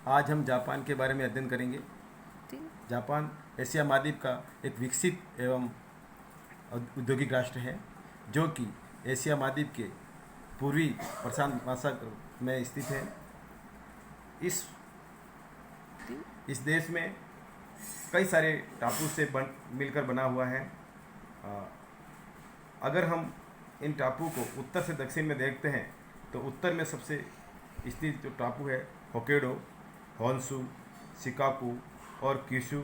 आज हम जापान के बारे में अध्ययन करेंगे। जापान एशिया महाद्वीप का एक विकसित एवं औद्योगिक राष्ट्र है जो कि एशिया महाद्वीप के पूर्वी प्रशांत महासागर में स्थित है। इस देश में कई सारे टापू से मिलकर बना हुआ है। अगर हम इन टापू को उत्तर से दक्षिण में देखते हैं तो उत्तर में सबसे स्थित जो टापू है होक्काइडो, होन्शु, शिकाकू और क्यूशु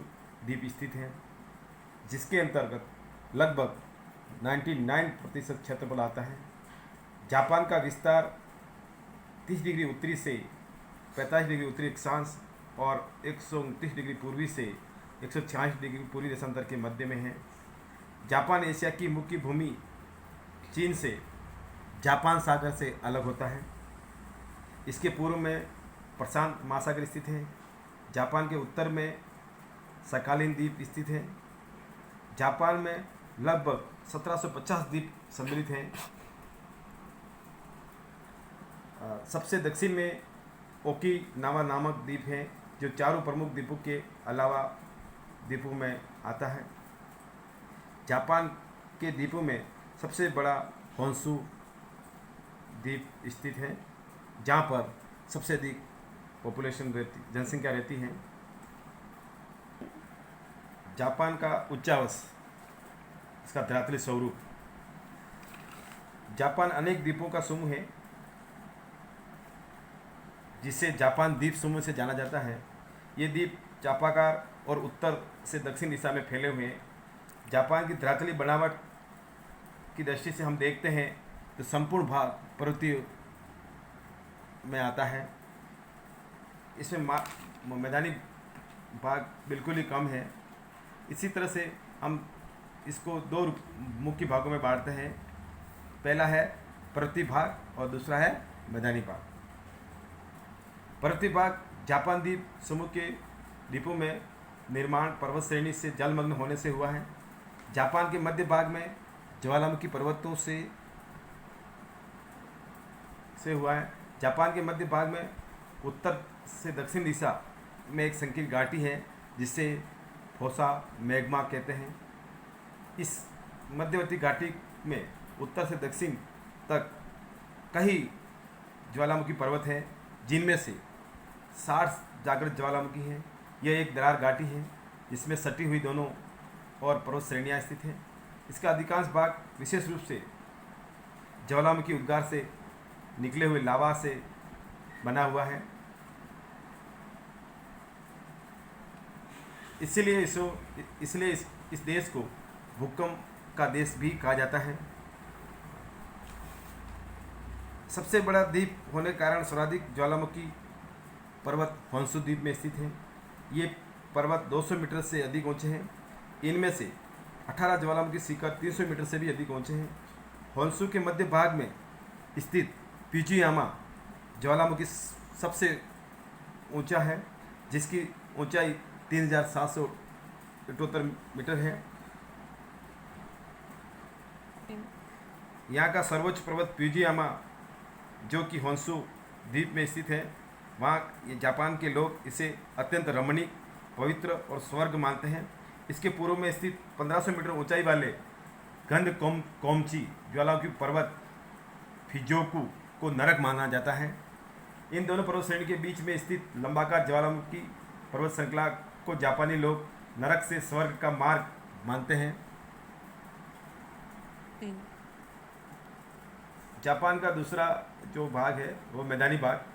द्वीप स्थित हैं, जिसके अंतर्गत लगभग 99% क्षेत्रफल आता है। जापान का विस्तार 30 डिग्री उत्तरी से 45 डिग्री उत्तरी अक्षांश और 129 डिग्री पूर्वी से 146 डिग्री पूर्वी देशांतर के मध्य में है। जापान एशिया की मुख्य भूमि चीन से जापान सागर से अलग होता है। इसके पूर्व में प्रशांत महासागर स्थित है। जापान के उत्तर में सकलिन द्वीप स्थित है। जापान में लगभग 1750 द्वीप सम्मिलित हैं। सबसे दक्षिण में ओकिनावा नामक द्वीप है जो चारों प्रमुख द्वीपों के अलावा द्वीपों में आता है। जापान के द्वीपों में सबसे बड़ा होन्शु द्वीप स्थित है, जहाँ पर सबसे अधिक जनसंख्या रहती है। जापान का उच्चावच, इसका धरातलीय स्वरूप। जापान अनेक द्वीपों का समूह है जिसे जापान द्वीप समूह से जाना जाता है। ये द्वीप चापाकार और उत्तर से दक्षिण दिशा में फैले हुए हैं। जापान की धरातलीय बनावट की दृष्टि से हम देखते हैं तो संपूर्ण भाग पर्वतीय में आता है। इसमें मैदानी भाग बिल्कुल ही कम है। इसी तरह से हम इसको दो मुख्य भागों में बांटते हैं। पहला है पर्वतीय भाग और दूसरा है मैदानी भाग। पर्वतीय भाग जापान द्वीप समूह के द्वीपों में निर्माण पर्वत श्रेणी से जलमग्न होने से हुआ है। जापान के मध्य भाग में ज्वालामुखी पर्वतों से हुआ है। जापान के मध्य भाग में उत्तर से दक्षिण दिशा में एक संकीर्ण घाटी है जिसे फोसा मैग्मा कहते हैं। इस मध्यवर्ती घाटी में उत्तर से दक्षिण तक कई ज्वालामुखी पर्वत हैं, जिनमें से 60 जागृत ज्वालामुखी हैं। यह एक दरार घाटी है जिसमें सटी हुई दोनों और पर्वत श्रेणियाँ स्थित हैं। इसका अधिकांश भाग विशेष रूप से ज्वालामुखी उद्गार से निकले हुए लावा से बना हुआ है। इसलिए इस देश को भूकंप का देश भी कहा जाता है। सबसे बड़ा द्वीप होने के कारण सर्वाधिक ज्वालामुखी पर्वत होन्शु द्वीप में स्थित हैं। ये पर्वत 200 मीटर से अधिक ऊंचे हैं। इनमें से 18 ज्वालामुखी शिखर 300 मीटर से भी अधिक ऊंचे हैं। होन्शु के मध्य भाग में स्थित फुजियामा ज्वालामुखी सबसे ऊंचा है, जिसकी ऊंचाई 3778 मीटर है। यहाँ का सर्वोच्च पर्वत फुजियामा जो कि होन्शु द्वीप में स्थित है, वहाँ ये जापान के लोग इसे अत्यंत रमणीक, पवित्र और स्वर्ग मानते हैं। इसके पूर्व में स्थित 1500 मीटर ऊंचाई वाले गंध कोमची ज्वालामुखी पर्वत फिजोकू को नरक माना जाता है। इन दोनों पर्वत श्रेणी के बीच में स्थित लंबाकार ज्वालामुखी पर्वत श्रृंखला को जापानी लोग नरक से स्वर्ग का मार्ग मानते हैं। जापान का दूसरा जो भाग है वो मैदानी भाग।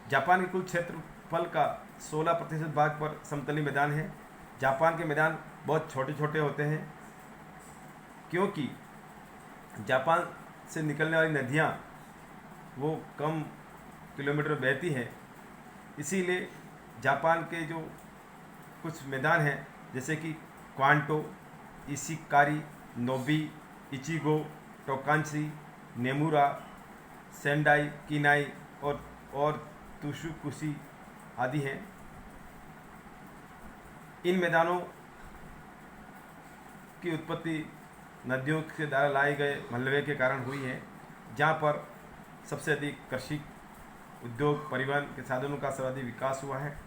जापान के कुल क्षेत्रफल का 16% भाग पर समतली मैदान है। जापान के मैदान बहुत छोटे छोटे होते हैं क्योंकि जापान से निकलने वाली नदियाँ वो कम किलोमीटर बहती हैं। इसीलिए जापान के जो कुछ मैदान हैं जैसे कि क्वांटो, इशिकारी, नोबी, इचिगो, टोकांची, नेमुरा, सेंडाई, किनाई और तुशुकुशी आदि हैं। इन मैदानों की उत्पत्ति नदियों के द्वारा लाए गए मलबे के कारण हुई है, जहाँ पर सबसे अधिक कृषि उद्योग परिवहन के साधनों का सर्वाधिक विकास हुआ है।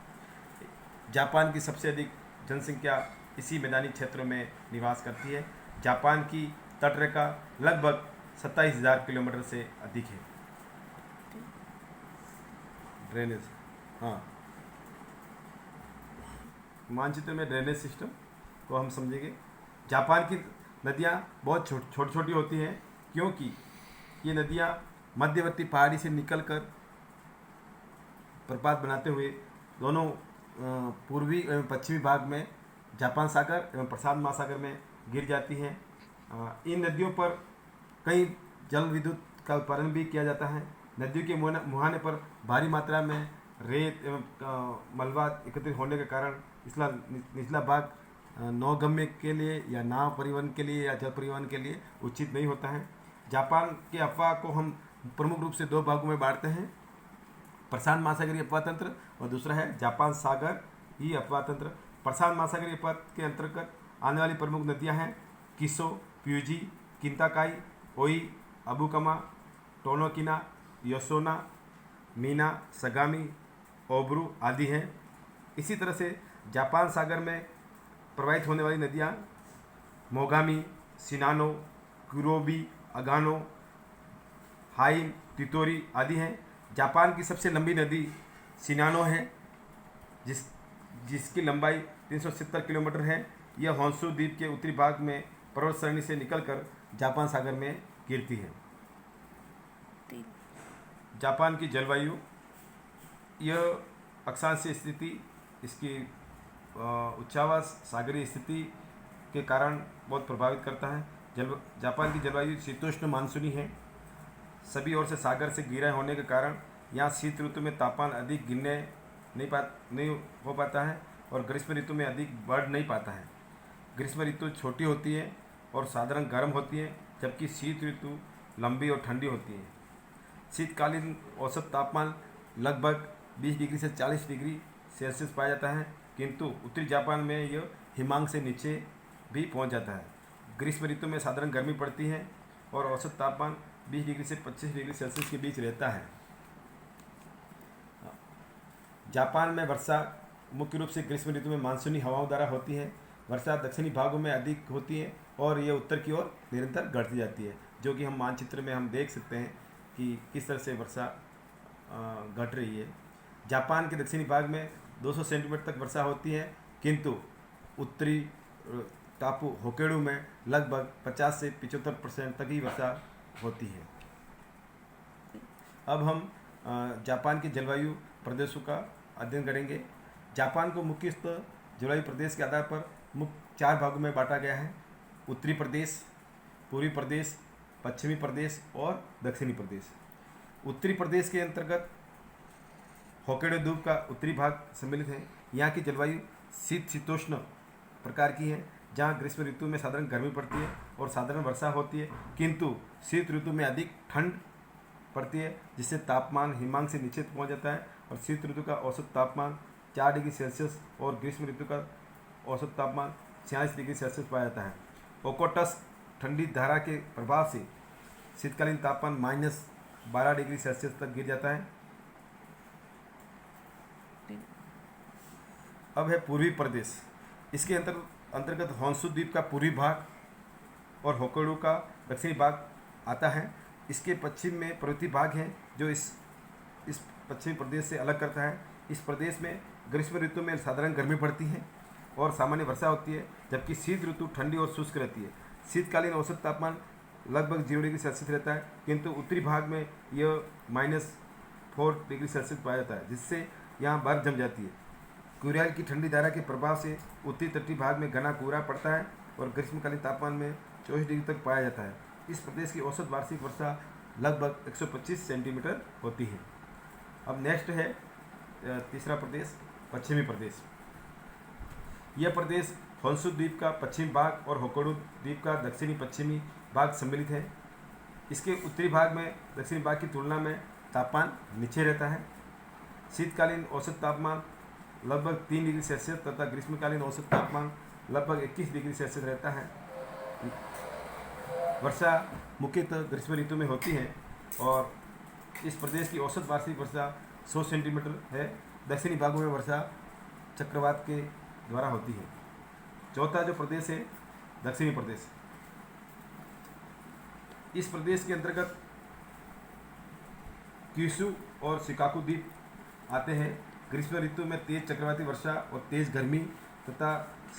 जापान की सबसे अधिक जनसंख्या इसी मैदानी क्षेत्रों में निवास करती है। जापान की तटरेखा लगभग 27,000 किलोमीटर से अधिक है। ड्रेनेज, हाँ, मानचित्र में ड्रेनेज सिस्टम को हम समझेंगे। जापान की नदियाँ बहुत छोटी छोटी होती हैं, क्योंकि ये नदियाँ मध्यवर्ती पहाड़ी से निकलकर प्रपात बनाते हुए दोनों पूर्वी एवं पश्चिमी भाग में जापान सागर एवं प्रशांत महासागर में गिर जाती हैं। इन नदियों पर कई जल विद्युत का उत्पादन भी किया जाता है। नदियों के मुहाने पर भारी मात्रा में रेत एवं मलबा एकत्रित होने के कारण इसका निचला भाग नौगम्य के लिए या नाव परिवहन के लिए या जल परिवहन के लिए उचित नहीं होता है। जापान के अफवाह को हम प्रमुख रूप से दो भागों में बांटते हैं, प्रशांत महासागरीय अफवाह तंत्र और दूसरा है जापान सागर ही अफवाह तंत्र। प्रशांत महासागरीय अफवाह के अंतर्गत आने वाली प्रमुख नदियां हैं किसो, प्यूजी, किंताकाई, ओई, अबुकमा, टोनोकिना, योसोना, मीना, सगामी, ओब्रू आदि हैं। इसी तरह से जापान सागर में प्रवाहित होने वाली नदियां मोगामी, शिनानो, कुरोबी, अगानो, हाइन, तितोरी आदि हैं। जापान की सबसे लंबी नदी शिनानो है, जिसकी लंबाई 370 किलोमीटर है। यह होन्शु द्वीप के उत्तरी भाग में पर्वत श्रेणी से निकलकर जापान सागर में गिरती है। जापान की जलवायु, यह अक्षांशीय स्थिति, इसकी उच्चावास सागरीय स्थिति के कारण बहुत प्रभावित करता है। जापान की जलवायु शीतोष्ण मानसूनी है। सभी ओर से सागर से घिरा होने के कारण यहाँ शीत ऋतु में तापमान अधिक गिरने नहीं हो पाता है और ग्रीष्म ऋतु में अधिक बढ़ नहीं पाता है। ग्रीष्म ऋतु छोटी होती है और साधारण गर्म होती है, जबकि शीत ऋतु लंबी और ठंडी होती है। शीतकालीन औसत तापमान लगभग 20 डिग्री से 40 डिग्री सेल्सियस पाया जाता है, किंतु उत्तरी जापान में यह हिमांक से नीचे भी पहुंच जाता है। ग्रीष्म ऋतु में साधारण गर्मी पड़ती है और औसत तापमान 20 डिग्री से 25 डिग्री सेल्सियस के बीच रहता है। जापान में वर्षा मुख्य रूप से ग्रीष्म ऋतु में मानसूनी हवाओं द्वारा होती है। वर्षा दक्षिणी भागों में अधिक होती है और ये उत्तर की ओर निरंतर घटती जाती है, जो कि हम मानचित्र में हम देख सकते हैं कि किस तरह से वर्षा घट रही है। जापान के दक्षिणी भाग में 200 सेंटीमीटर तक वर्षा होती है, किंतु उत्तरी टापू होक्काइडो में लगभग 50 से 75% तक ही वर्षा होती है। अब हम जापान के जलवायु प्रदेशों का अध्ययन करेंगे। जापान को मुख्यतः जलवायु प्रदेश के आधार पर मुख्य 4 भागों में बांटा गया है: उत्तरी प्रदेश, पूर्वी प्रदेश, पश्चिमी प्रदेश और दक्षिणी प्रदेश। उत्तरी प्रदेश के अंतर्गत होक्काइडो द्वीप का उत्तरी भाग सम्मिलित है। यहाँ की जलवायु शीतोष्ण प्रकार की है, जहाँ ग्रीष्म ऋतु में साधारण गर्मी पड़ती है और साधारण वर्षा होती है, किंतु शीत ऋतु में अधिक ठंड पड़ती है, जिससे तापमान हिमांक से नीचे पहुँच जाता है और शीत ऋतु का औसत तापमान 4 डिग्री सेल्सियस और ग्रीष्म ऋतु का औसत तापमान 46 डिग्री सेल्सियस पाया जाता है। ओकोटस ठंडी धारा के प्रभाव से शीतकालीन तापमान -12 डिग्री सेल्सियस तक गिर जाता है। अब है पूर्वी प्रदेश। इसके अंतर्गत होन्शु द्वीप का पूर्वी भाग और होक्काइडो का दक्षिणी भाग आता है। इसके पश्चिम में पर्वतीय भाग है, जो इस पश्चिमी प्रदेश से अलग करता है। इस प्रदेश में ग्रीष्म ऋतु में साधारण गर्मी पड़ती है और सामान्य वर्षा होती है, जबकि शीत ऋतु ठंडी और शुष्क रहती है। शीतकालीन औसत तापमान लगभग 0 डिग्री सेल्सियस रहता है, किंतु उत्तरी भाग में यह -4 डिग्री सेल्सियस पाया जाता है, जिससे यहाँ बर्फ जम जाती है। कुरियाल की ठंडी धारा के प्रभाव से उत्तरी तटीय भाग में घना कोहरा पड़ता है और ग्रीष्मकालीन तापमान में 24 डिग्री तक पाया जाता है। इस प्रदेश की औसत वार्षिक वर्षा लगभग 125 सेंटीमीटर होती है। अब नेक्स्ट है तीसरा प्रदेश, पश्चिमी प्रदेश। यह प्रदेश होन्शु द्वीप का पश्चिमी भाग और होक्काइडो द्वीप का दक्षिणी पश्चिमी भाग सम्मिलित है। इसके उत्तरी भाग में दक्षिणी भाग की तुलना में तापमान नीचे रहता है। शीतकालीन औसत तापमान लगभग 3 डिग्री सेल्सियस तथा ग्रीष्मकालीन औसत तापमान लगभग 21 डिग्री सेल्सियस रहता है। वर्षा मुख्यतः ग्रीष्म ऋतु में होती है और इस प्रदेश की औसत वार्षिक वर्षा 100 सेंटीमीटर है। दक्षिणी भागों में वर्षा चक्रवात के द्वारा होती है। चौथा जो प्रदेश है दक्षिणी प्रदेश, इस प्रदेश के अंतर्गत क्यूशू और शिकाकू द्वीप आते हैं। ग्रीष्म ऋतु में तेज चक्रवाती वर्षा और तेज गर्मी तथा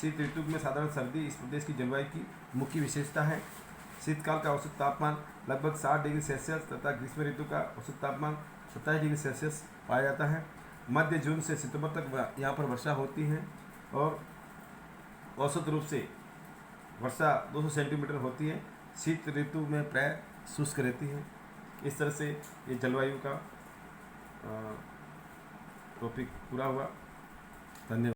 शीत ऋतु में साधारण सर्दी इस प्रदेश की जलवायु की मुख्य विशेषता है। शीतकाल का औसत तापमान लगभग 60 डिग्री सेल्सियस तथा ग्रीष्म ऋतु का औसत तापमान 27 डिग्री सेल्सियस पाया जाता है। मध्य जून से सितंबर तक यहाँ पर वर्षा होती है और औसत रूप से वर्षा 200 सेंटीमीटर होती है। शीत ऋतु में प्राय शुष्क रहती है। इस तरह से ये जलवायु का टॉपिक पूरा हुआ। धन्यवाद।